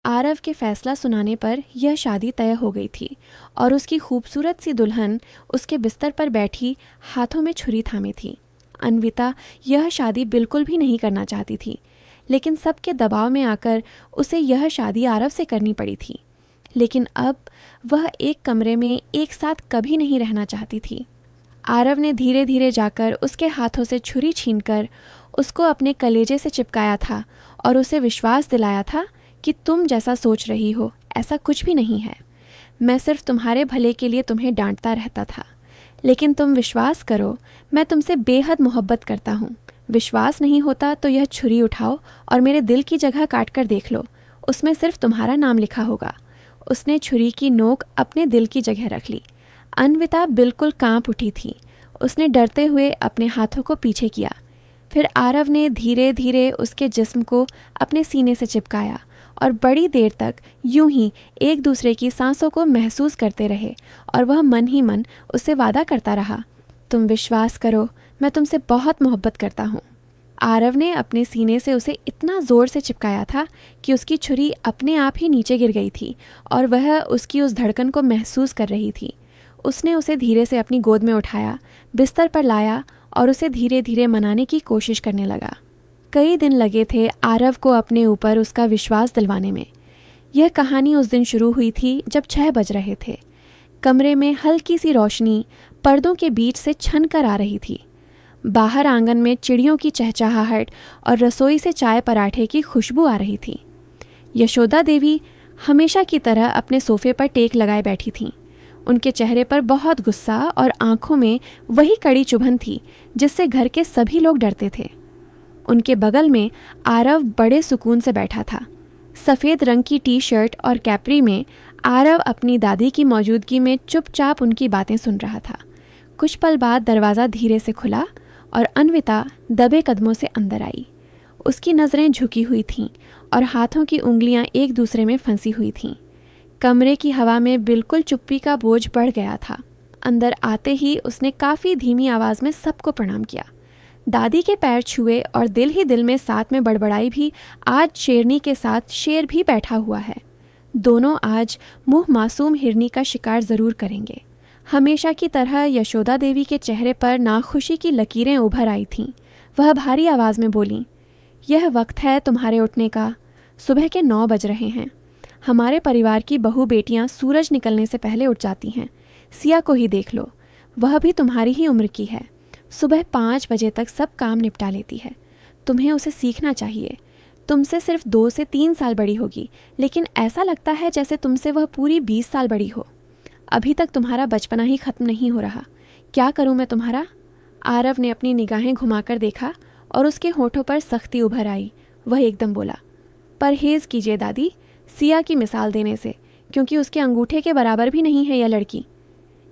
आरव के फैसला सुनाने पर यह शादी तय हो गई थी और उसकी खूबसूरत सी दुल्हन उसके बिस्तर पर बैठी हाथों में छुरी थामे थी। अन्विता यह शादी बिल्कुल भी नहीं करना चाहती थी, लेकिन सबके दबाव में आकर उसे यह शादी आरव से करनी पड़ी थी। लेकिन अब वह एक कमरे में एक साथ कभी नहीं रहना चाहती थी। आरव ने धीरे धीरे जाकर उसके हाथों से छुरी छीनकर उसको अपने कलेजे से चिपकाया था और उसे विश्वास दिलाया था कि तुम जैसा सोच रही हो ऐसा कुछ भी नहीं है। मैं सिर्फ तुम्हारे भले के लिए तुम्हें डांटता रहता था, लेकिन तुम विश्वास करो, मैं तुमसे बेहद मोहब्बत करता हूँ। विश्वास नहीं होता तो यह छुरी उठाओ और मेरे दिल की जगह काट कर देख लो, उसमें सिर्फ तुम्हारा नाम लिखा होगा। उसने छुरी की नोक अपने दिल की जगह रख ली। अन्विता बिल्कुल कांप उठी थी। उसने डरते हुए अपने हाथों को पीछे किया। फिर आरव ने धीरे धीरे उसके जिस्म को अपने सीने से चिपकाया और बड़ी देर तक यूं ही एक दूसरे की सांसों को महसूस करते रहे और वह मन ही मन उससे वादा करता रहा, तुम विश्वास करो, मैं तुमसे बहुत मोहब्बत करता हूँ। आरव ने अपने सीने से उसे इतना ज़ोर से चिपकाया था कि उसकी छुरी अपने आप ही नीचे गिर गई थी और वह उसकी उस धड़कन को महसूस कर रही थी। उसने उसे धीरे से अपनी गोद में उठाया, बिस्तर पर लाया और उसे धीरे धीरे मनाने की कोशिश करने लगा। कई दिन लगे थे आरव को अपने ऊपर उसका विश्वास दिलवाने में। यह कहानी उस दिन शुरू हुई थी जब 6 बज रहे थे। कमरे में हल्की सी रोशनी पर्दों के बीच से छन कर आ रही थी। बाहर आंगन में चिड़ियों की चहचहाहट और रसोई से चाय पराठे की खुशबू आ रही थी। यशोदा देवी हमेशा की तरह अपने सोफे पर टेक लगाए बैठी थीं। उनके चेहरे पर बहुत गुस्सा और आंखों में वही कड़ी चुभन थी जिससे घर के सभी लोग डरते थे। उनके बगल में आरव बड़े सुकून से बैठा था। सफ़ेद रंग की टी शर्ट और कैपरी में आरव अपनी दादी की मौजूदगी में चुपचाप उनकी बातें सुन रहा था। कुछ पल बाद दरवाज़ा धीरे से खुला और अन्विता दबे कदमों से अंदर आई। उसकी नज़रें झुकी हुई थीं और हाथों की उंगलियां एक दूसरे में फंसी हुई थीं। कमरे की हवा में बिल्कुल चुप्पी का बोझ बढ़ गया था। अंदर आते ही उसने काफ़ी धीमी आवाज़ में सबको प्रणाम किया। दादी के पैर छुए और दिल ही दिल में साथ में बड़बड़ाई भी, आज शेरनी के साथ शेर भी बैठा हुआ है। दोनों आज मुँह मासूम हिरनी का शिकार ज़रूर करेंगे। हमेशा की तरह यशोदा देवी के चेहरे पर नाखुशी की लकीरें उभर आई थीं। वह भारी आवाज़ में बोली, यह वक्त है तुम्हारे उठने का। सुबह के 9 बज रहे हैं। हमारे परिवार की बहू बेटियां सूरज निकलने से पहले उठ जाती हैं। सिया को ही देख लो, वह भी तुम्हारी ही उम्र की है। सुबह 5 बजे तक सब काम निपटा लेती है। तुम्हें उसे सीखना चाहिए। तुमसे सिर्फ 2 से 3 साल बड़ी होगी, लेकिन ऐसा लगता है जैसे तुमसे वह पूरी 20 साल बड़ी हो। अभी तक तुम्हारा बचपना ही खत्म नहीं हो रहा। क्या करूं मैं तुम्हारा? आरव ने अपनी निगाहें घुमाकर देखा और उसके होठों पर सख्ती उभर आई। वह एकदम बोला, परहेज़ कीजिए दादी, सिया की मिसाल देने से, क्योंकि उसके अंगूठे के बराबर भी नहीं है यह लड़की।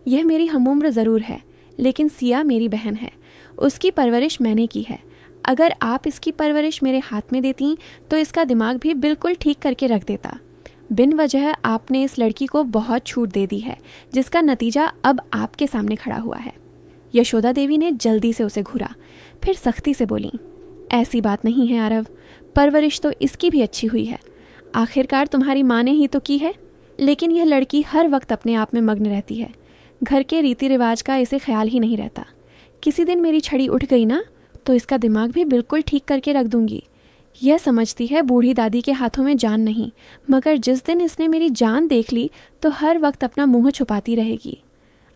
यह मेरी हमउम्र ज़रूर है, लेकिन सिया मेरी बहन है। उसकी परवरिश मैंने की है। अगर आप इसकी परवरिश मेरे हाथ में देती तो इसका दिमाग भी बिल्कुल ठीक करके रख देता। बिन वजह आपने इस लड़की को बहुत छूट दे दी है, जिसका नतीजा अब आपके सामने खड़ा हुआ है। यशोदा देवी ने जल्दी से उसे घूरा, फिर सख्ती से बोली, ऐसी बात नहीं है आरव, परवरिश तो इसकी भी अच्छी हुई है। आखिरकार तुम्हारी माँ ने ही तो की है। लेकिन यह लड़की हर वक्त अपने आप में मग्न रहती है। घर के रीति रिवाज का इसे ख्याल ही नहीं रहता। किसी दिन मेरी छड़ी उठ गई ना, तो इसका दिमाग भी बिल्कुल ठीक करके रख दूंगी। यह समझती है बूढ़ी दादी के हाथों में जान नहीं, मगर जिस दिन इसने मेरी जान देख ली तो हर वक्त अपना मुंह छुपाती रहेगी।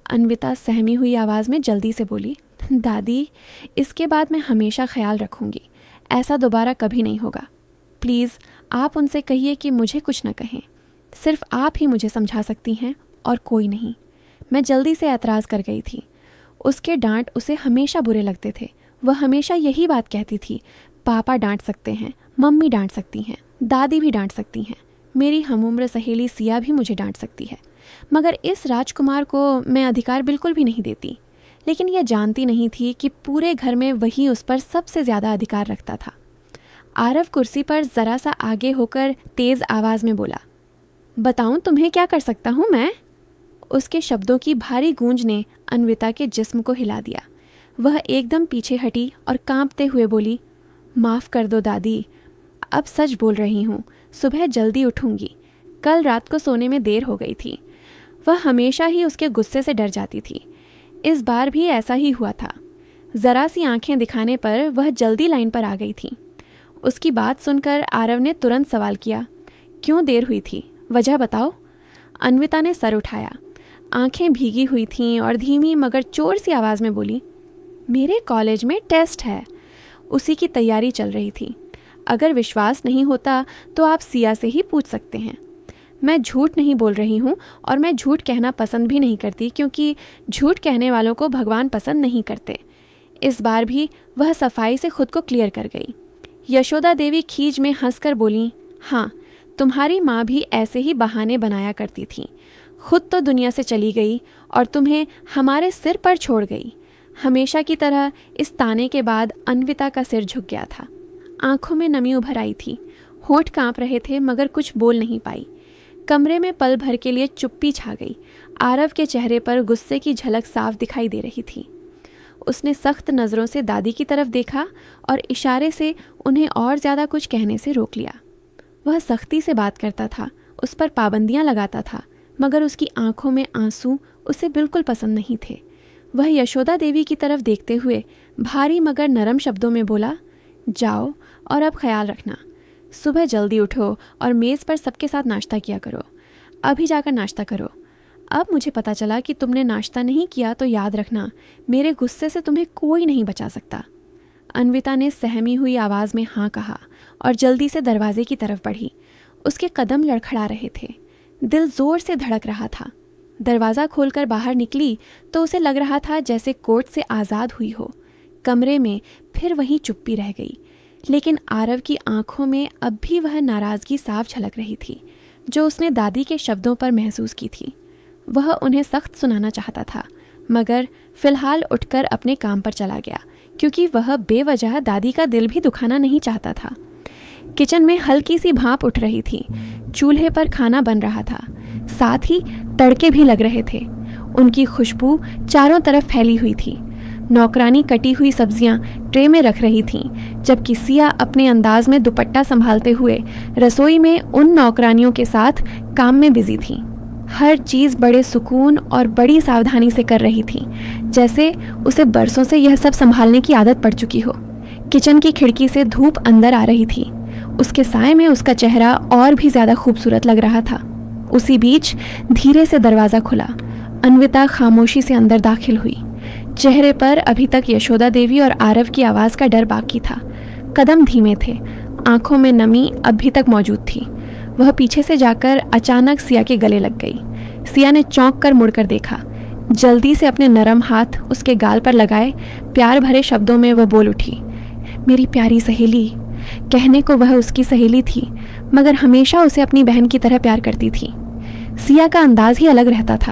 अन्विता सहमी हुई आवाज़ में जल्दी से बोली, दादी, इसके बाद मैं हमेशा ख्याल रखूंगी। ऐसा दोबारा कभी नहीं होगा। प्लीज़ आप उनसे कहिए कि मुझे कुछ न कहें। सिर्फ आप ही मुझे समझा सकती हैं और कोई नहीं। मैं जल्दी से एतराज़ कर गई थी। उसके डांट उसे हमेशा बुरे लगते थे। वह हमेशा यही बात कहती थी, पापा डांट सकते हैं, मम्मी डांट सकती हैं, दादी भी डांट सकती हैं, मेरी हमउम्र सहेली सिया भी मुझे डांट सकती है, मगर इस राजकुमार को मैं अधिकार बिल्कुल भी नहीं देती। लेकिन यह जानती नहीं थी कि पूरे घर में वही उस पर सबसे ज़्यादा अधिकार रखता था। आरव कुर्सी पर ज़रा सा आगे होकर तेज़ आवाज़ में बोला, बताऊं तुम्हें क्या कर सकता हूं मैं? उसके शब्दों की भारी गूंज ने अन्विता के जिस्म को हिला दिया। वह एकदम पीछे हटी और कांपते हुए बोली, माफ़ कर दो दादी, अब सच बोल रही हूँ। सुबह जल्दी उठूंगी। कल रात को सोने में देर हो गई थी। वह हमेशा ही उसके गुस्से से डर जाती थी। इस बार भी ऐसा ही हुआ था। ज़रा सी आंखें दिखाने पर वह जल्दी लाइन पर आ गई थी। उसकी बात सुनकर आरव ने तुरंत सवाल किया, क्यों देर हुई थी, वजह बताओ। अन्विता ने सर उठाया। आंखें भीगी हुई थीं और धीमी मगर चोर सी आवाज़ में बोली, मेरे कॉलेज में टेस्ट है, उसी की तैयारी चल रही थी। अगर विश्वास नहीं होता तो आप सिया से ही पूछ सकते हैं। मैं झूठ नहीं बोल रही हूँ और मैं झूठ कहना पसंद भी नहीं करती, क्योंकि झूठ कहने वालों को भगवान पसंद नहीं करते। इस बार भी वह सफाई से खुद को क्लियर कर गई। यशोदा देवी खीज में हंसकर बोली, हाँ, तुम्हारी माँ भी ऐसे ही बहाने बनाया करती थी। खुद तो दुनिया से चली गई और तुम्हें हमारे सिर पर छोड़ गई। हमेशा की तरह इस ताने के बाद अन्विता का सिर झुक गया था। आंखों में नमी उभर आई थी, होंठ कांप रहे थे मगर कुछ बोल नहीं पाई। कमरे में पल भर के लिए चुप्पी छा गई। आरव के चेहरे पर गुस्से की झलक साफ दिखाई दे रही थी। उसने सख्त नज़रों से दादी की तरफ देखा और इशारे से उन्हें और ज़्यादा कुछ कहने से रोक लिया। वह सख्ती से बात करता था, उस पर पाबंदियां लगाता था, मगर उसकी आंखों में आंसू उसे बिल्कुल पसंद नहीं थे। वह यशोदा देवी की तरफ देखते हुए भारी मगर नरम शब्दों में बोला, जाओ और अब ख्याल रखना, सुबह जल्दी उठो और मेज़ पर सबके साथ नाश्ता किया करो। अभी जाकर नाश्ता करो। अब मुझे पता चला कि तुमने नाश्ता नहीं किया तो याद रखना, मेरे गुस्से से तुम्हें कोई नहीं बचा सकता। अन्विता ने सहमी हुई आवाज़ में हाँ कहा और जल्दी से दरवाजे की तरफ बढ़ी। उसके कदम लड़खड़ा रहे थे, दिल जोर से धड़क रहा था। दरवाज़ा खोलकर बाहर निकली तो उसे लग रहा था जैसे कोर्ट से आज़ाद हुई हो। कमरे में फिर वही चुप्पी रह गई, लेकिन आरव की आंखों में अब भी वह नाराज़गी साफ झलक रही थी जो उसने दादी के शब्दों पर महसूस की थी। वह उन्हें सख्त सुनाना चाहता था, मगर फिलहाल उठकर अपने काम पर चला गया, क्योंकि वह बेवजह दादी का दिल भी दुखाना नहीं चाहता था। किचन में हल्की सी भाप उठ रही थी। चूल्हे पर खाना बन रहा था, साथ ही तड़के भी लग रहे थे। उनकी खुशबू चारों तरफ फैली हुई थी। नौकरानी कटी हुई सब्जियां ट्रे में रख रही थीं, जबकि सिया अपने अंदाज में दुपट्टा संभालते हुए रसोई में उन नौकरानियों के साथ काम में बिजी थी। हर चीज़ बड़े सुकून और बड़ी सावधानी से कर रही थी, जैसे उसे बरसों से यह सब संभालने की आदत पड़ चुकी हो। किचन की खिड़की से धूप अंदर आ रही थी। उसके साए में उसका चेहरा और भी ज़्यादा खूबसूरत लग रहा था। उसी बीच धीरे से दरवाज़ा खुला। अन्विता खामोशी से अंदर दाखिल हुई। चेहरे पर अभी तक यशोदा देवी और आरव की आवाज़ का डर बाकी था। कदम धीमे थे, आंखों में नमी अभी तक मौजूद थी। वह पीछे से जाकर अचानक सिया के गले लग गई। सिया ने चौंक कर मुड़कर देखा। जल्दी से अपने नरम हाथ उसके गाल पर लगाए प्यार भरे शब्दों में वह बोल उठी, मेरी प्यारी सहेली। कहने को वह उसकी सहेली थी, मगर हमेशा उसे अपनी बहन की तरह प्यार करती थी। सिया का अंदाज ही अलग रहता था।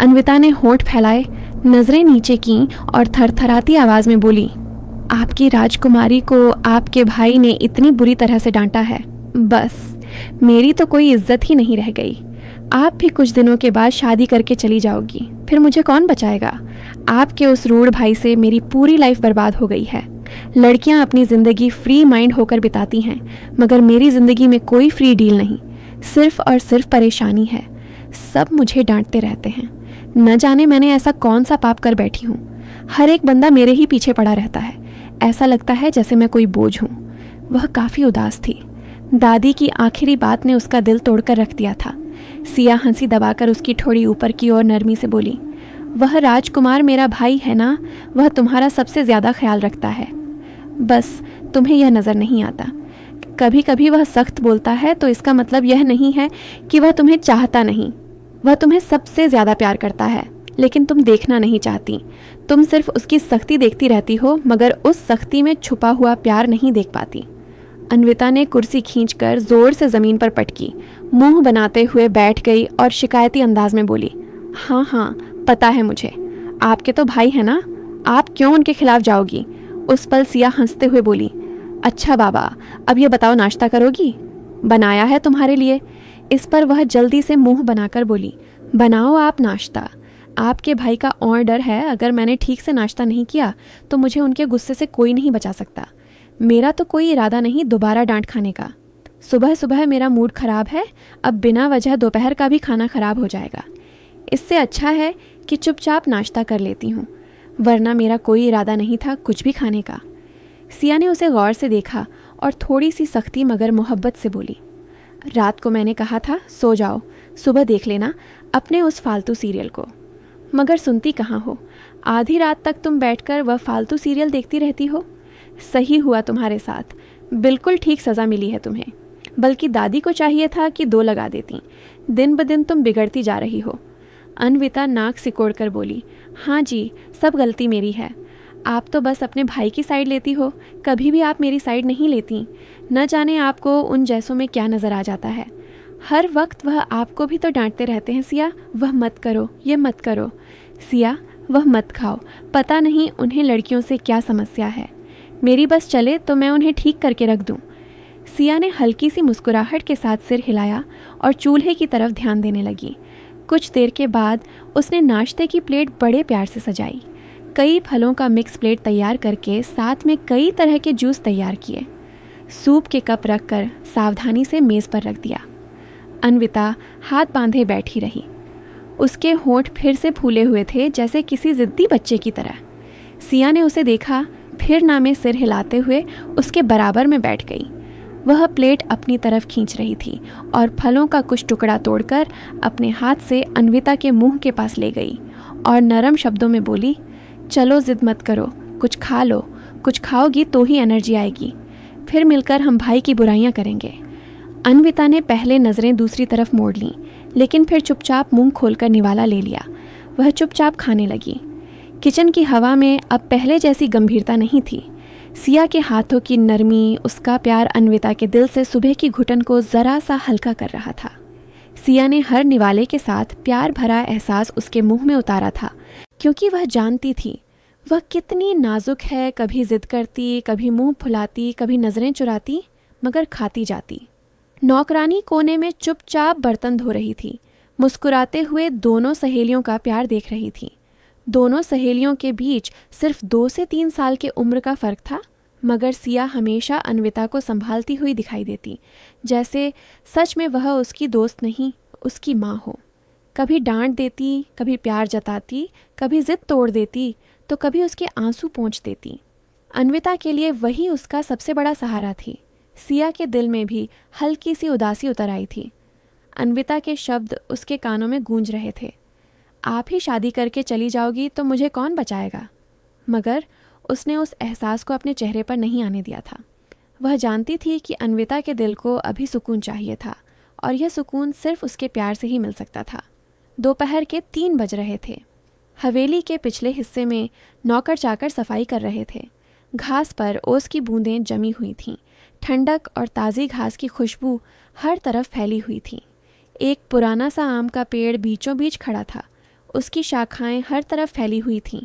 अन्विता ने होंठ फैलाए, नजरें नीचे कीं और थरथराती आवाज में बोली, आपकी राजकुमारी को आपके भाई ने इतनी बुरी तरह से डांटा है, बस मेरी तो कोई इज्जत ही नहीं रह गई। आप भी कुछ दिनों के बाद शादी करके चली जाओगी, फिर मुझे कौन बचाएगा। आपके उस रूढ़ भाई से मेरी पूरी लाइफ बर्बाद हो गई है। लड़कियां अपनी ज़िंदगी फ्री माइंड होकर बिताती हैं, मगर मेरी ज़िंदगी में कोई फ्री डील नहीं, सिर्फ और सिर्फ परेशानी है। सब मुझे डांटते रहते हैं, न जाने मैंने ऐसा कौन सा पाप कर बैठी हूँ। हर एक बंदा मेरे ही पीछे पड़ा रहता है, ऐसा लगता है जैसे मैं कोई बोझ हूँ। वह काफ़ी उदास थी। दादी की आखिरी बात ने उसका दिल तोड़कर रख दिया था। सिया हंसी दबाकर उसकी ठोड़ी ऊपर की ओर नरमी से बोली, वह राजकुमार मेरा भाई है ना, वह तुम्हारा सबसे ज़्यादा ख्याल रखता है। बस तुम्हें यह नज़र नहीं आता। कभी कभी वह सख्त बोलता है तो इसका मतलब यह नहीं है कि वह तुम्हें चाहता नहीं। वह तुम्हें सबसे ज़्यादा प्यार करता है, लेकिन तुम देखना नहीं चाहती। तुम सिर्फ उसकी सख्ती देखती रहती हो, मगर उस सख्ती में छुपा हुआ प्यार नहीं देख पाती। अन्विता ने कुर्सी खींचकर जोर से ज़मीन पर पटकी, मुंह बनाते हुए बैठ गई और शिकायती अंदाज में बोली, हाँ हाँ पता है मुझे, आपके तो भाई है ना, आप क्यों उनके खिलाफ जाओगी। उस पल सिया हंसते हुए बोली, अच्छा बाबा, अब ये बताओ नाश्ता करोगी, बनाया है तुम्हारे लिए। इस पर वह जल्दी से मुंह बनाकर बोली, बनाओ आप नाश्ता। आपके भाई का और डर है, अगर मैंने ठीक से नाश्ता नहीं किया तो मुझे उनके गुस्से से कोई नहीं बचा सकता। मेरा तो कोई इरादा नहीं दोबारा डांट खाने का। सुबह सुबह मेरा मूड खराब है, अब बिना वजह दोपहर का भी खाना खराब हो जाएगा। इससे अच्छा है कि चुपचाप नाश्ता कर लेती हूँ, वरना मेरा कोई इरादा नहीं था कुछ भी खाने का। सिया ने उसे गौर से देखा और थोड़ी सी सख्ती मगर मोहब्बत से बोली, रात को मैंने कहा था सो जाओ, सुबह देख लेना अपने उस फालतू सीरियल को। मगर सुनती कहाँ हो, आधी रात तक तुम बैठकर वह फालतू सीरियल देखती रहती हो। सही हुआ तुम्हारे साथ, बिल्कुल ठीक सज़ा मिली है तुम्हें। बल्कि दादी को चाहिए था कि 2 लगा देती। दिन ब दिन तुम बिगड़ती जा रही हो। अन्विता नाक सिकोड़ कर बोली, हाँ जी, सब गलती मेरी है। आप तो बस अपने भाई की साइड लेती हो, कभी भी आप मेरी साइड नहीं लेती। न जाने आपको उन जैसों में क्या नज़र आ जाता है। हर वक्त वह आपको भी तो डांटते रहते हैं, सिया वह मत करो, ये मत करो। सिया वह मत खाओ, पता नहीं उन्हें लड़कियों से क्या समस्या है। मेरी बस चले तो मैं उन्हें ठीक करके रख दूँ। सिया ने हल्की सी मुस्कुराहट के साथ सिर हिलाया और चूल्हे की तरफ ध्यान देने लगी। कुछ देर के बाद उसने नाश्ते की प्लेट बड़े प्यार से सजाई। कई फलों का मिक्स प्लेट तैयार करके साथ में कई तरह के जूस तैयार किए। सूप के कप रखकर सावधानी से मेज़ पर रख दिया। अन्विता हाथ बांधे बैठी रही। उसके होंठ फिर से फूले हुए थे, जैसे किसी ज़िद्दी बच्चे की तरह। सिया ने उसे देखा, फिर ना में सिर हिलाते हुए उसके बराबर में बैठ गई। वह प्लेट अपनी तरफ खींच रही थी और फलों का कुछ टुकड़ा तोड़कर अपने हाथ से अन्विता के मुंह के पास ले गई और नरम शब्दों में बोली, चलो जिद मत करो, कुछ खा लो, कुछ खाओगी तो ही एनर्जी आएगी, फिर मिलकर हम भाई की बुराइयां करेंगे। अन्विता ने पहले नज़रें दूसरी तरफ मोड़ लीं, लेकिन फिर चुपचाप मुंह खोलकर निवाला ले लिया। वह चुपचाप खाने लगी। किचन की हवा में अब पहले जैसी गंभीरता नहीं थी। सिया के हाथों की नरमी, उसका प्यार अन्विता के दिल से सुबह की घुटन को ज़रा सा हल्का कर रहा था। सिया ने हर निवाले के साथ प्यार भरा एहसास उसके मुंह में उतारा था, क्योंकि वह जानती थी वह कितनी नाजुक है। कभी जिद करती, कभी मुंह फुलाती, कभी नज़रें चुराती, मगर खाती जाती। नौकरानी कोने में चुपचाप बर्तन धो रही थी, मुस्कुराते हुए दोनों सहेलियों का प्यार देख रही थी। दोनों सहेलियों के बीच सिर्फ 2 से 3 साल के उम्र का फ़र्क था, मगर सिया हमेशा अन्विता को संभालती हुई दिखाई देती, जैसे सच में वह उसकी दोस्त नहीं, उसकी माँ हो। कभी डांट देती, कभी प्यार जताती, कभी जिद तोड़ देती, तो कभी उसके आंसू पोंछ देती। अन्विता के लिए वही उसका सबसे बड़ा सहारा थी। सिया के दिल में भी हल्की सी उदासी उतर आई थी। अन्विता के शब्द उसके कानों में गूंज रहे थे, आप ही शादी करके चली जाओगी तो मुझे कौन बचाएगा। मगर उसने उस एहसास को अपने चेहरे पर नहीं आने दिया था। वह जानती थी कि अन्विता के दिल को अभी सुकून चाहिए था, और यह सुकून सिर्फ उसके प्यार से ही मिल सकता था। दोपहर के 3 बज रहे थे। हवेली के पिछले हिस्से में नौकर चाकर सफाई कर रहे थे। घास पर ओस की बूंदें जमी हुई थीं। ठंडक और ताज़ी घास की खुशबू हर तरफ फैली हुई थी। एक पुराना सा आम का पेड़ बीचों बीच खड़ा था। उसकी शाखाएं हर तरफ फैली हुई थीं।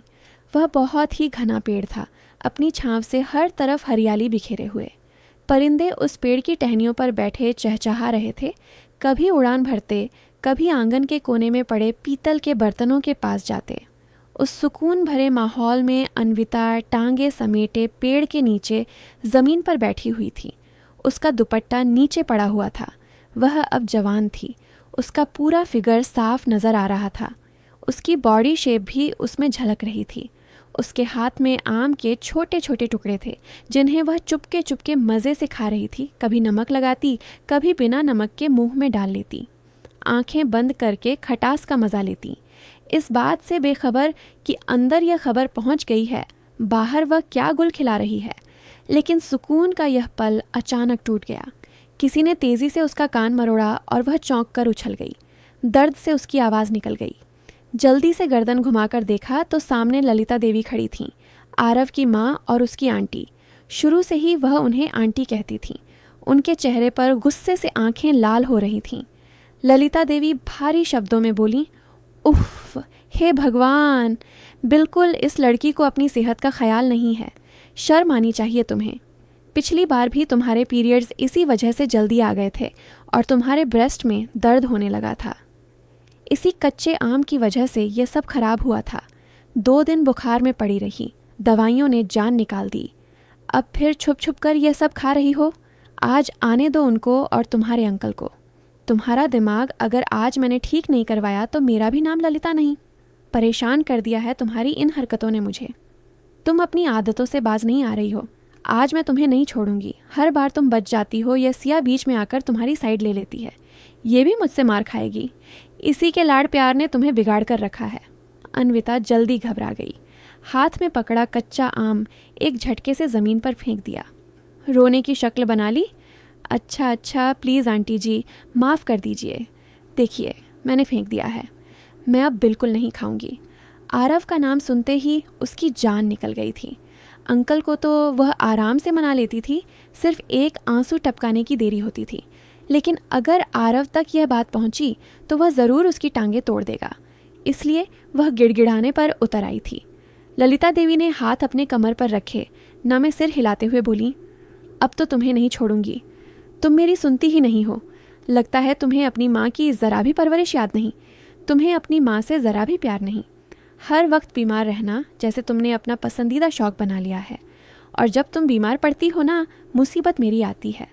वह बहुत ही घना पेड़ था, अपनी छांव से हर तरफ हरियाली बिखेरे हुए। परिंदे उस पेड़ की टहनियों पर बैठे चहचहा रहे थे। कभी उड़ान भरते, कभी आंगन के कोने में पड़े पीतल के बर्तनों के पास जाते। उस सुकून भरे माहौल में अन्विता टांगे समेटे पेड़ के नीचे ज़मीन पर बैठी हुई थी। उसका दुपट्टा नीचे पड़ा हुआ था। वह अब जवान थी। उसका पूरा फिगर साफ नज़र आ रहा था। उसकी बॉडी शेप भी उसमें झलक रही थी। उसके हाथ में आम के छोटे छोटे टुकड़े थे, जिन्हें वह चुपके चुपके मज़े से खा रही थी। कभी नमक लगाती, कभी बिना नमक के मुंह में डाल लेती। आंखें बंद करके खटास का मज़ा लेती, इस बात से बेखबर कि अंदर यह खबर पहुंच गई है, बाहर वह क्या गुल खिला रही है। लेकिन सुकून का यह पल अचानक टूट गया। किसी ने तेज़ी से उसका कान मरोड़ा और वह चौंक कर उछल गई। दर्द से उसकी आवाज़ निकल गई। जल्दी से गर्दन घुमाकर देखा तो सामने ललिता देवी खड़ी थीं, आरव की माँ और उसकी आंटी। शुरू से ही वह उन्हें आंटी कहती थीं। उनके चेहरे पर गुस्से से आंखें लाल हो रही थीं। ललिता देवी भारी शब्दों में बोली, उफ़, हे भगवान, बिल्कुल इस लड़की को अपनी सेहत का ख्याल नहीं है। शर्म आनी चाहिए तुम्हें। पिछली बार भी तुम्हारे पीरियड्स इसी वजह से जल्दी आ गए थे और तुम्हारे ब्रेस्ट में दर्द होने लगा था। इसी कच्चे आम की वजह से ये सब खराब हुआ था। 2 दिन बुखार में पड़ी रही, दवाइयों ने जान निकाल दी। अब फिर छुप छुप कर यह सब खा रही हो। आज आने दो उनको और तुम्हारे अंकल को। तुम्हारा दिमाग अगर आज मैंने ठीक नहीं करवाया तो मेरा भी नाम ललिता नहीं। परेशान कर दिया है तुम्हारी इन हरकतों ने मुझे। तुम अपनी आदतों से बाज नहीं आ रही हो। आज मैं तुम्हें नहीं छोड़ूंगी। हर बार तुम बच जाती हो या सिया बीच में आकर तुम्हारी साइड ले लेती है। ये भी मुझसे मार खाएगी। इसी के लाड़ प्यार ने तुम्हें बिगाड़ कर रखा है। अन्विता जल्दी घबरा गई। हाथ में पकड़ा कच्चा आम एक झटके से ज़मीन पर फेंक दिया। रोने की शक्ल बना ली। अच्छा प्लीज़ आंटी जी माफ़ कर दीजिए। देखिए मैंने फेंक दिया है। मैं अब बिल्कुल नहीं खाऊंगी। आरव का नाम सुनते ही उसकी जान निकल गई थी। अंकल को तो वह आराम से मना लेती थी, सिर्फ एक आंसू टपकाने की देरी होती थी। लेकिन अगर आरव तक यह बात पहुंची तो वह ज़रूर उसकी टांगें तोड़ देगा। इसलिए वह गिड़गिड़ाने पर उतर आई थी। ललिता देवी ने हाथ अपने कमर पर रखे नमे सिर हिलाते हुए बोली, अब तो तुम्हें नहीं छोड़ूंगी। तुम मेरी सुनती ही नहीं हो। लगता है तुम्हें अपनी माँ की ज़रा भी परवरिश याद नहीं। तुम्हें अपनी माँ से ज़रा भी प्यार नहीं। हर वक्त बीमार रहना जैसे तुमने अपना पसंदीदा शौक़ बना लिया है। और जब तुम बीमार पड़ती हो ना, मुसीबत मेरी आती है।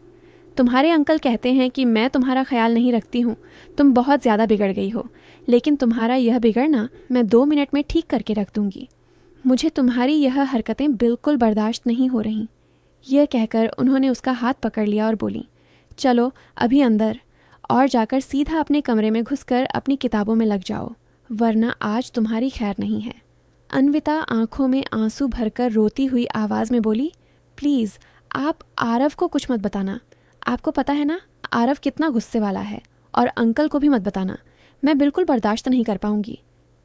तुम्हारे अंकल कहते हैं कि मैं तुम्हारा ख्याल नहीं रखती हूँ, तुम बहुत ज़्यादा बिगड़ गई हो। लेकिन तुम्हारा यह बिगड़ना मैं 2 मिनट में ठीक करके रख दूँगी। मुझे तुम्हारी यह हरकतें बिल्कुल बर्दाश्त नहीं हो रहीं। यह कहकर उन्होंने उसका हाथ पकड़ लिया और बोली, चलो अभी अंदर, और जाकर सीधा अपने कमरे में घुसकर अपनी किताबों में लग जाओ, वरना आज तुम्हारी खैर नहीं है। अन्विता आंखों में आंसू भरकर रोती हुई आवाज़ में बोली, प्लीज़ आप आरव को कुछ मत बताना। आपको पता है ना आरव कितना गुस्से वाला है। और अंकल को भी मत बताना। मैं बिल्कुल बर्दाश्त नहीं कर पाऊंगी।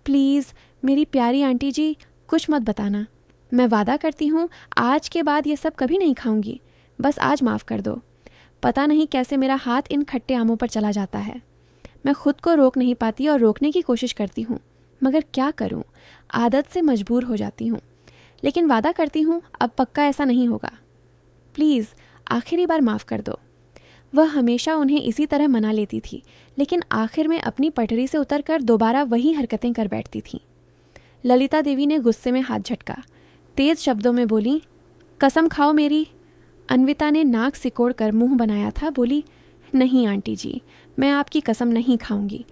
प्लीज़ मेरी प्यारी आंटी जी कुछ मत बताना। मैं वादा करती हूँ आज के बाद ये सब कभी नहीं खाऊंगी। बस आज माफ़ कर दो। पता नहीं कैसे मेरा हाथ इन खट्टे आमों पर चला जाता है। मैं खुद को रोक नहीं पाती और रोकने की कोशिश करती हूँ, मगर क्या करूँ, आदत से मजबूर हो जाती हूँ। लेकिन वादा करती हूँ अब पक्का ऐसा नहीं होगा। प्लीज़ आखिरी बार माफ़ कर दो। वह हमेशा उन्हें इसी तरह मना लेती थी, लेकिन आखिर में अपनी पटरी से उतरकर दोबारा वही हरकतें कर बैठती थी। ललिता देवी ने गुस्से में हाथ झटका, तेज़ शब्दों में बोली, कसम खाओ मेरी। अन्विता ने नाक सिकोड़ कर मुंह बनाया था, बोली, नहीं आंटी जी, मैं आपकी कसम नहीं खाऊंगी।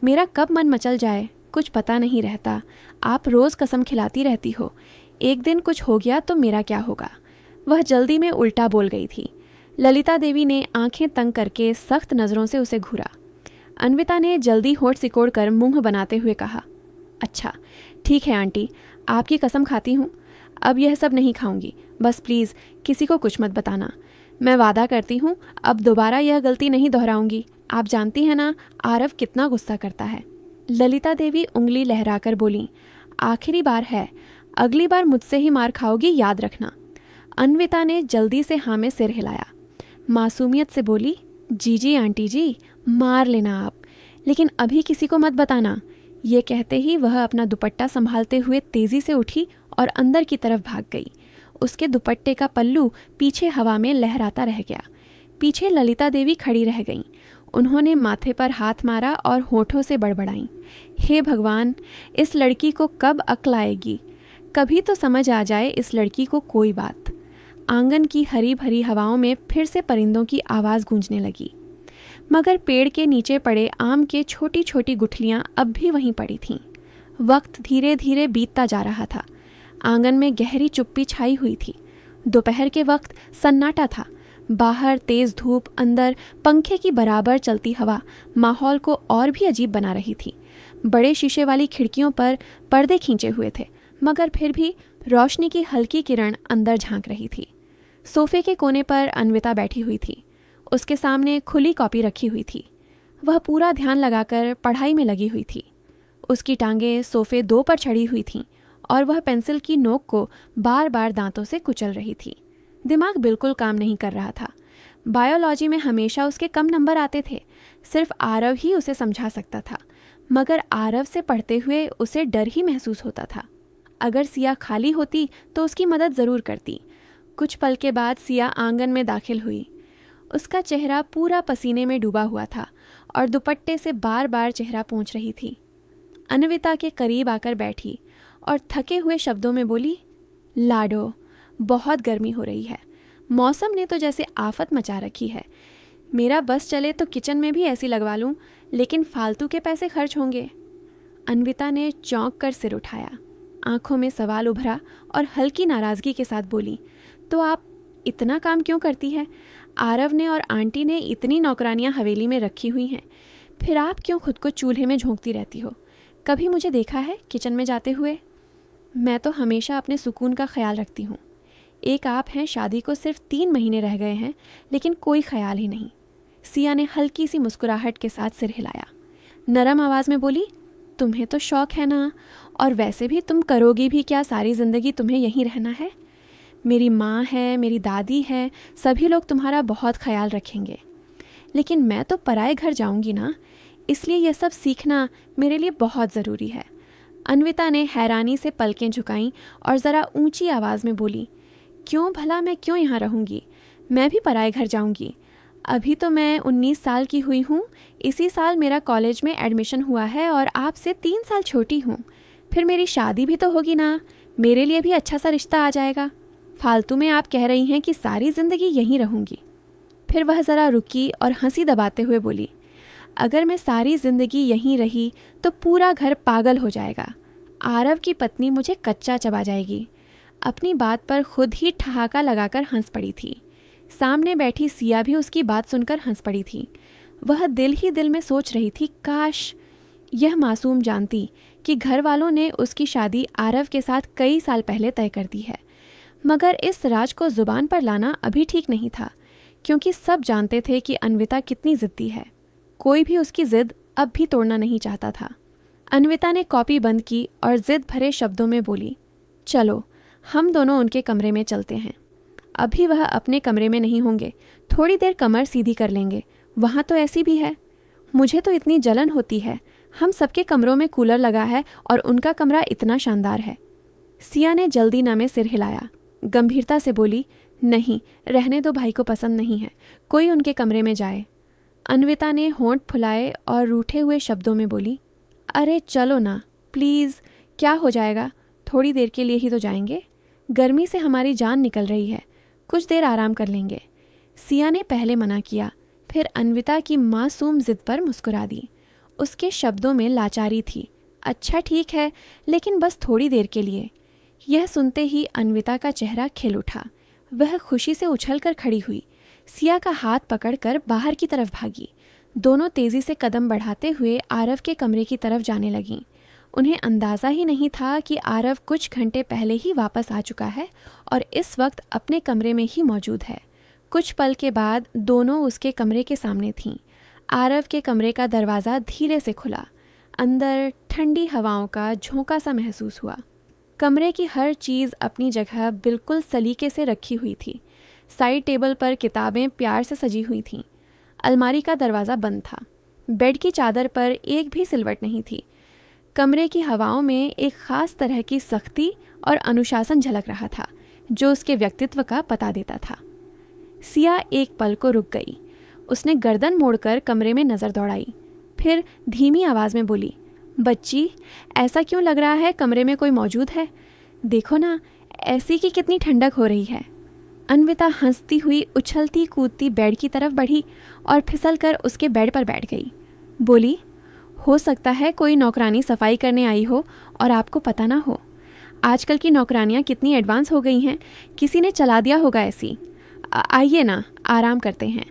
मेरा कब मन मचल जाए कुछ पता नहीं रहता। आप रोज़ कसम खिलाती रहती हो, एक दिन कुछ हो गया तो मेरा क्या होगा। वह जल्दी में उल्टा बोल गई थी। ललिता देवी ने आंखें तंग करके सख्त नज़रों से उसे घूरा। अन्विता ने जल्दी होठ सिकोड़ कर मुंह बनाते हुए कहा, अच्छा ठीक है आंटी, आपकी कसम खाती हूँ। अब यह सब नहीं खाऊंगी। बस प्लीज़ किसी को कुछ मत बताना। मैं वादा करती हूँ अब दोबारा यह गलती नहीं दोहराऊंगी। आप जानती हैं ना आरव कितना गुस्सा करता है। ललिता देवी उंगली लहराकर बोली, आखिरी बार है, अगली बार मुझसे ही मार खाओगी, याद रखना। अन्विता ने जल्दी से हाँ में सिर हिलाया। मासूमियत से बोली, जी आंटी जी, मार लेना आप, लेकिन अभी किसी को मत बताना। ये कहते ही वह अपना दुपट्टा संभालते हुए तेज़ी से उठी और अंदर की तरफ भाग गई। उसके दुपट्टे का पल्लू पीछे हवा में लहराता रह गया। पीछे ललिता देवी खड़ी रह गईं। उन्होंने माथे पर हाथ मारा और होठों से बड़बड़ाईं, हे भगवान, इस लड़की को कब अक्ल आएगी। कभी तो समझ आ जाए इस लड़की को कोई बात। आंगन की हरी भरी हवाओं में फिर से परिंदों की आवाज़ गूंजने लगी, मगर पेड़ के नीचे पड़े आम के छोटी छोटी गुठलियाँ अब भी वहीं पड़ी थीं। वक्त धीरे धीरे बीतता जा रहा था। आंगन में गहरी चुप्पी छाई हुई थी। दोपहर के वक्त सन्नाटा था। बाहर तेज़ धूप, अंदर पंखे की बराबर चलती हवा माहौल को और भी अजीब बना रही थी। बड़े शीशे वाली खिड़कियों पर पर्दे खींचे हुए थे, मगर फिर भी रोशनी की हल्की किरण अंदर झांक रही थी। सोफे के कोने पर अन्विता बैठी हुई थी। उसके सामने खुली कॉपी रखी हुई थी। वह पूरा ध्यान लगाकर पढ़ाई में लगी हुई थी। उसकी टांगें सोफे 2 पर चढ़ी हुई थीं और वह पेंसिल की नोक को बार बार दांतों से कुचल रही थी। दिमाग बिल्कुल काम नहीं कर रहा था। बायोलॉजी में हमेशा उसके कम नंबर आते थे। सिर्फ आरव ही उसे समझा सकता था, मगर आरव से पढ़ते हुए उसे डर ही महसूस होता था। अगर सिया खाली होती तो उसकी मदद ज़रूर करती। कुछ पल के बाद सिया आंगन में दाखिल हुई। उसका चेहरा पूरा पसीने में डूबा हुआ था और दुपट्टे से बार बार चेहरा पोंछ रही थी। अन्विता के करीब आकर बैठी और थके हुए शब्दों में बोली, लाडो, बहुत गर्मी हो रही है, मौसम ने तो जैसे आफत मचा रखी है। मेरा बस चले तो किचन में भी ऐसी लगवा लूं, लेकिन फालतू के पैसे खर्च होंगे। अन्विता ने चौंक कर सिर उठाया, आंखों में सवाल उभरा और हल्की नाराज़गी के साथ बोली, तो आप इतना काम क्यों करती है? आरव ने और आंटी ने इतनी नौकरानियां हवेली में रखी हुई हैं, फिर आप क्यों खुद को चूल्हे में झोंकती रहती हो? कभी मुझे देखा है किचन में जाते हुए? मैं तो हमेशा अपने सुकून का ख्याल रखती हूँ। एक आप हैं, शादी को सिर्फ 3 महीने रह गए हैं, लेकिन कोई ख्याल ही नहीं। सिया ने हल्की सी मुस्कुराहट के साथ सिर हिलाया, नरम आवाज़ में बोली, तुम्हें तो शौक है ना, और वैसे भी तुम करोगी भी क्या? सारी ज़िंदगी तुम्हें यहीं रहना है। मेरी माँ है, मेरी दादी है, सभी लोग तुम्हारा बहुत ख्याल रखेंगे, लेकिन मैं तो पराए घर जाऊंगी ना, इसलिए यह सब सीखना मेरे लिए बहुत ज़रूरी है। अन्विता ने हैरानी से पलकें झुकाईं और ज़रा ऊंची आवाज़ में बोली, क्यों भला? मैं क्यों यहाँ रहूँगी? मैं भी पराए घर जाऊँगी। अभी तो मैं 19 साल की हुई हूँ, इसी साल मेरा कॉलेज में एडमिशन हुआ है और आपसे 3 साल छोटी हूँ। फिर मेरी शादी भी तो होगी ना, मेरे लिए भी अच्छा सा रिश्ता आ जाएगा। फालतू में आप कह रही हैं कि सारी ज़िंदगी यहीं रहूँगी। फिर वह ज़रा रुकी और हंसी दबाते हुए बोली, अगर मैं सारी ज़िंदगी यहीं रही तो पूरा घर पागल हो जाएगा। आरव की पत्नी मुझे कच्चा चबा जाएगी। अपनी बात पर खुद ही ठहाका लगाकर हंस पड़ी थी। सामने बैठी सिया भी उसकी बात सुनकर हंस पड़ी थी। वह दिल ही दिल में सोच रही थी, काश यह मासूम जानती कि घर वालों ने उसकी शादी आरव के साथ कई साल पहले तय कर दी है। मगर इस राज को जुबान पर लाना अभी ठीक नहीं था, क्योंकि सब जानते थे कि अन्विता कितनी ज़िद्दी है। कोई भी उसकी ज़िद अब भी तोड़ना नहीं चाहता था। अन्विता ने कॉपी बंद की और ज़िद भरे शब्दों में बोली, चलो हम दोनों उनके कमरे में चलते हैं। अभी वह अपने कमरे में नहीं होंगे, थोड़ी देर कमर सीधी कर लेंगे, वहाँ तो ऐसी भी है। मुझे तो इतनी जलन होती है, हम सबके कमरों में कूलर लगा है और उनका कमरा इतना शानदार है। सिया ने जल्दी न में सिर हिलाया, गंभीरता से बोली, नहीं, रहने दो, भाई को पसंद नहीं है, कोई उनके कमरे में जाए। अन्विता ने होंठ फुलाए और रूठे हुए शब्दों में बोली, अरे चलो ना प्लीज़, क्या हो जाएगा? थोड़ी देर के लिए ही तो जाएंगे, गर्मी से हमारी जान निकल रही है, कुछ देर आराम कर लेंगे। सिया ने पहले मना किया, फिर अन्विता की मासूम जिद पर मुस्कुरा दी। उसके शब्दों में लाचारी थी। अच्छा ठीक है, लेकिन बस थोड़ी देर के लिए। यह सुनते ही अन्विता का चेहरा खिल उठा। वह खुशी से उछलकर खड़ी हुई, सिया का हाथ पकड़कर बाहर की तरफ भागी। दोनों तेजी से कदम बढ़ाते हुए आरव के कमरे की तरफ जाने लगीं। उन्हें अंदाज़ा ही नहीं था कि आरव कुछ घंटे पहले ही वापस आ चुका है और इस वक्त अपने कमरे में ही मौजूद है। कुछ पल के बाद दोनों उसके कमरे के सामने थीं। आरव के कमरे का दरवाज़ा धीरे से खुला। अंदर ठंडी हवाओं का झोंका सा महसूस हुआ। कमरे की हर चीज़ अपनी जगह बिल्कुल सलीके से रखी हुई थी। साइड टेबल पर किताबें प्यार से सजी हुई थीं। अलमारी का दरवाज़ा बंद था। बेड की चादर पर एक भी सिलवट नहीं थी। कमरे की हवाओं में एक ख़ास तरह की सख्ती और अनुशासन झलक रहा था, जो उसके व्यक्तित्व का पता देता था। सिया एक पल को रुक गई। उसने गर्दन मोड़कर कमरे में नज़र दौड़ाई, फिर धीमी आवाज़ में बोली, बच्ची, ऐसा क्यों लग रहा है कमरे में कोई मौजूद है? देखो ना, ऐसी की कितनी ठंडक हो रही है। अन्विता हंसती हुई उछलती कूदती बेड की तरफ बढ़ी और फिसलकर उसके बेड पर बैठ गई। बोली, हो सकता है कोई नौकरानी सफाई करने आई हो और आपको पता ना हो। आजकल की नौकरानियाँ कितनी एडवांस हो गई हैं, किसी ने चला दिया होगा ऐसी। आइए ना, आराम करते हैं।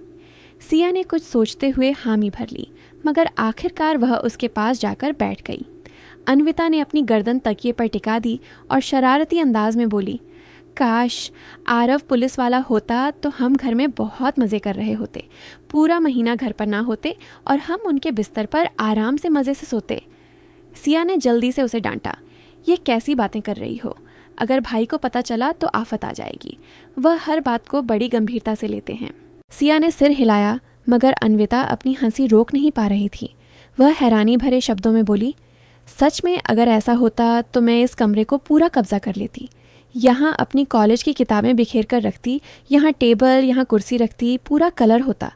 सिया ने कुछ सोचते हुए हामी भर ली, मगर आखिरकार वह उसके पास जाकर बैठ गई। अन्विता ने अपनी गर्दन तकिए पर टिका दी और शरारती अंदाज में बोली, काश आरव पुलिस वाला होता तो हम घर में बहुत मज़े कर रहे होते। पूरा महीना घर पर ना होते और हम उनके बिस्तर पर आराम से मज़े से सोते। सिया ने जल्दी से उसे डांटा, ये कैसी बातें कर रही हो? अगर भाई को पता चला तो आफत आ जाएगी। वह हर बात को बड़ी गंभीरता से लेते हैं। सिया ने सिर हिलाया, मगर अन्विता अपनी हंसी रोक नहीं पा रही थी। वह हैरानी भरे शब्दों में बोली, सच में अगर ऐसा होता तो मैं इस कमरे को पूरा कब्जा कर लेती। यहाँ अपनी कॉलेज की किताबें बिखेर कर रखती, यहाँ टेबल, यहाँ कुर्सी रखती, पूरा कलर होता,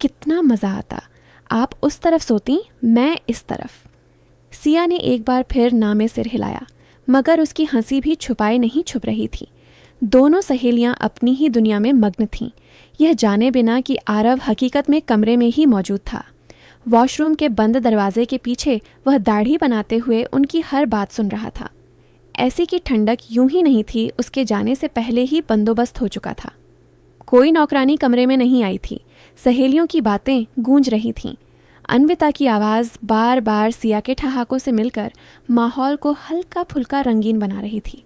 कितना मज़ा आता। आप उस तरफ सोती, मैं इस तरफ। सिया ने एक बार फिर ना में सिर हिलाया, मगर उसकी हंसी भी छुपाए नहीं छुप रही थी। दोनों सहेलियां अपनी ही दुनिया में मग्न थीं, यह जाने बिना कि आरव हकीकत में कमरे में ही मौजूद था। वॉशरूम के बंद दरवाजे के पीछे वह दाढ़ी बनाते हुए उनकी हर बात सुन रहा था। ऐसी की ठंडक यूं ही नहीं थी, उसके जाने से पहले ही बंदोबस्त हो चुका था। कोई नौकरानी कमरे में नहीं आई थी। सहेलियों की बातें गूंज रही थीं। अन्विता की आवाज़ बार बार सिया के ठहाकों से मिलकर माहौल को हल्का फुल्का रंगीन बना रही थी,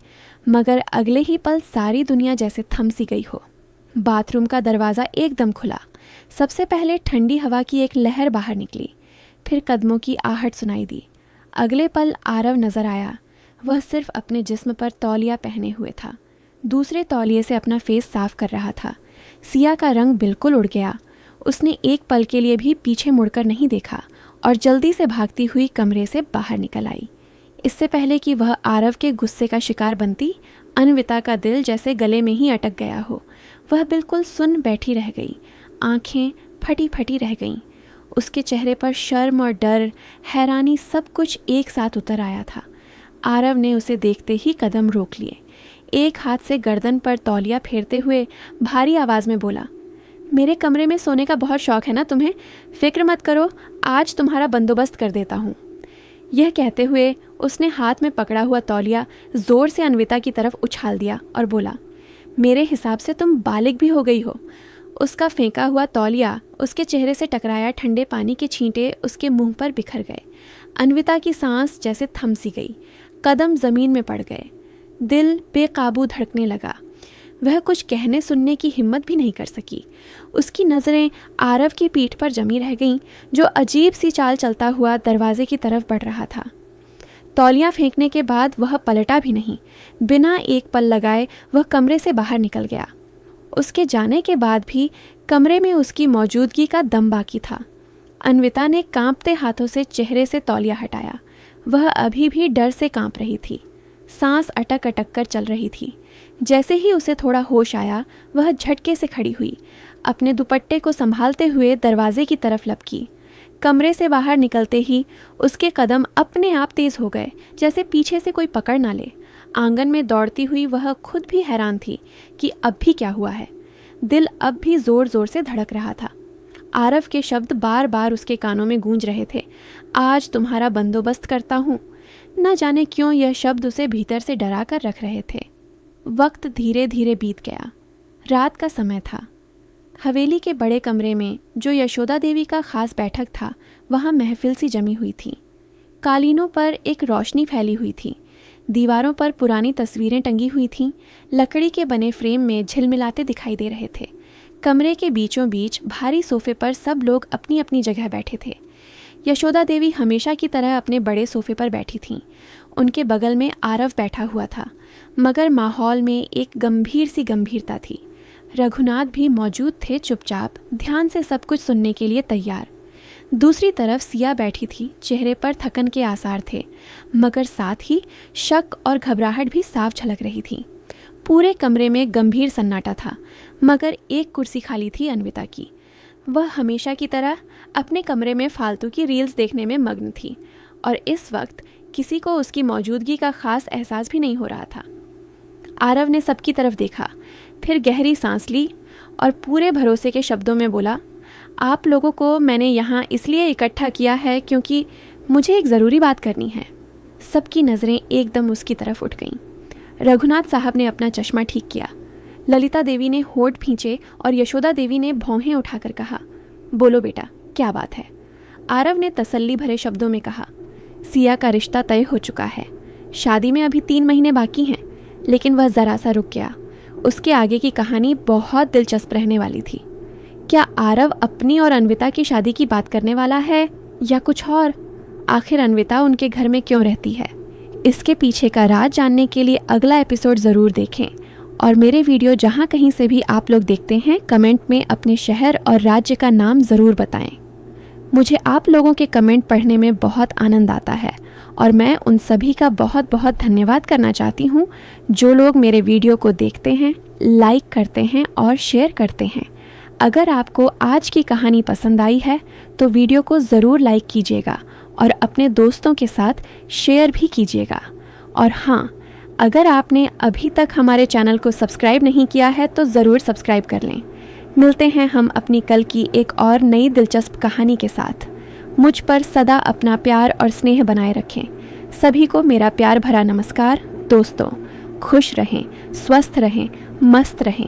मगर अगले ही पल सारी दुनिया जैसे थम सी गई हो। बाथरूम का दरवाज़ा एकदम खुला। सबसे पहले ठंडी हवा की एक लहर बाहर निकली, फिर कदमों की आहट सुनाई दी। अगले पल आरव नजर आया। वह सिर्फ अपने जिस्म पर तौलिया पहने हुए था, दूसरे तौलिए से अपना फेस साफ कर रहा था। सिया का रंग बिल्कुल उड़ गया। उसने एक पल के लिए भी पीछे मुड़कर नहीं देखा और जल्दी से भागती हुई कमरे से बाहर निकल आई। इससे पहले कि वह आरव के गुस्से का शिकार बनती, अन्विता का दिल जैसे गले में ही अटक गया हो। वह बिल्कुल सुन बैठी रह गई, आंखें फटी फटी रह गईं। उसके चेहरे पर शर्म और डर, हैरानी सब कुछ एक साथ उतर आया था। आरव ने उसे देखते ही कदम रोक लिए। एक हाथ से गर्दन पर तौलिया फेरते हुए भारी आवाज़ में बोला, मेरे कमरे में सोने का बहुत शौक है ना तुम्हें? फिक्र मत करो, आज तुम्हारा बंदोबस्त कर देता हूँ। यह कहते हुए उसने हाथ में पकड़ा हुआ तौलिया ज़ोर से अन्विता की तरफ उछाल दिया और बोला, मेरे हिसाब से तुम बालिग भी हो गई हो। उसका फेंका हुआ तौलिया उसके चेहरे से टकराया। ठंडे पानी के छींटे उसके मुंह पर बिखर गए। अन्विता की सांस जैसे थम सी गई, कदम ज़मीन में पड़ गए, दिल बेकाबू धड़कने लगा। वह कुछ कहने सुनने की हिम्मत भी नहीं कर सकी। उसकी नज़रें आरव की पीठ पर जमी रह गईं, जो अजीब सी चाल चलता हुआ दरवाजे की तरफ बढ़ रहा था। तौलिया फेंकने के बाद वह पलटा भी नहीं। बिना एक पल लगाए वह कमरे से बाहर निकल गया। उसके जाने के बाद भी कमरे में उसकी मौजूदगी का दम बाकी था। अन्विता ने कांपते हाथों से चेहरे से तौलिया हटाया। वह अभी भी डर से कांप रही थी, सांस अटक अटक कर चल रही थी। जैसे ही उसे थोड़ा होश आया, वह झटके से खड़ी हुई, अपने दुपट्टे को संभालते हुए दरवाजे की तरफ लपकी। कमरे से बाहर निकलते ही उसके कदम अपने आप तेज हो गए, जैसे पीछे से कोई पकड़ ना ले। आंगन में दौड़ती हुई वह खुद भी हैरान थी कि अब भी क्या हुआ है। दिल अब भी जोर जोर से धड़क रहा था। आरव के शब्द बार बार उसके कानों में गूंज रहे थे, आज तुम्हारा बंदोबस्त करता हूँ। न जाने क्यों यह शब्द उसे भीतर से डरा कर रख रहे थे। वक्त धीरे धीरे बीत गया। रात का समय था। हवेली के बड़े कमरे में, जो यशोदा देवी का खास बैठक था, वहाँ महफिल सी जमी हुई थी। कालीनों पर एक रोशनी फैली हुई थी। दीवारों पर पुरानी तस्वीरें टंगी हुई थीं, लकड़ी के बने फ्रेम में झिलमिलाते दिखाई दे रहे थे। कमरे के बीचों बीच भारी सोफे पर सब लोग अपनी अपनी जगह बैठे थे। यशोदा देवी हमेशा की तरह अपने बड़े सोफे पर बैठी थीं। उनके बगल में आरव बैठा हुआ था, मगर माहौल में एक गंभीर सी गंभीरता थी। रघुनाथ भी मौजूद थे, चुपचाप ध्यान से सब कुछ सुनने के लिए तैयार। दूसरी तरफ सिया बैठी थी। चेहरे पर थकन के आसार थे, मगर साथ ही शक और घबराहट भी साफ झलक रही थी। पूरे कमरे में गंभीर सन्नाटा था, मगर एक कुर्सी खाली थी अन्विता की। वह हमेशा की तरह अपने कमरे में फालतू की रील्स देखने में मग्न थी, और इस वक्त किसी को उसकी मौजूदगी का खास एहसास भी नहीं हो रहा था। आरव ने सबकी तरफ देखा, फिर गहरी सांस ली और पूरे भरोसे के शब्दों में बोला, आप लोगों को मैंने यहाँ इसलिए इकट्ठा किया है क्योंकि मुझे एक ज़रूरी बात करनी है। सबकी नज़रें एकदम उसकी तरफ उठ गईं। रघुनाथ साहब ने अपना चश्मा ठीक किया। ललिता देवी ने होठ खींचे और यशोदा देवी ने भौहें उठाकर कहा, बोलो बेटा, क्या बात है? आरव ने तसल्ली भरे शब्दों में कहा, सिया का रिश्ता तय हो चुका है। शादी में अभी 3 महीने बाकी हैं, लेकिन वह ज़रा सा रुक गया। उसके आगे की कहानी बहुत दिलचस्प रहने वाली थी। क्या आरव अपनी और अन्विता की शादी की बात करने वाला है या कुछ और? आखिर अन्विता उनके घर में क्यों रहती है? इसके पीछे का राज जानने के लिए अगला एपिसोड ज़रूर देखें। और मेरे वीडियो जहाँ कहीं से भी आप लोग देखते हैं, कमेंट में अपने शहर और राज्य का नाम ज़रूर बताएं। मुझे आप लोगों के कमेंट पढ़ने में बहुत आनंद आता है और मैं उन सभी का बहुत बहुत धन्यवाद करना चाहती हूँ जो लोग मेरे वीडियो को देखते हैं, लाइक करते हैं और शेयर करते हैं। अगर आपको आज की कहानी पसंद आई है तो वीडियो को ज़रूर लाइक कीजिएगा और अपने दोस्तों के साथ शेयर भी कीजिएगा। और हाँ, अगर आपने अभी तक हमारे चैनल को सब्सक्राइब नहीं किया है तो ज़रूर सब्सक्राइब कर लें। मिलते हैं हम अपनी कल की एक और नई दिलचस्प कहानी के साथ। मुझ पर सदा अपना प्यार और स्नेह बनाए रखें। सभी को मेरा प्यार भरा नमस्कार। दोस्तों, खुश रहें, स्वस्थ रहें, मस्त रहें।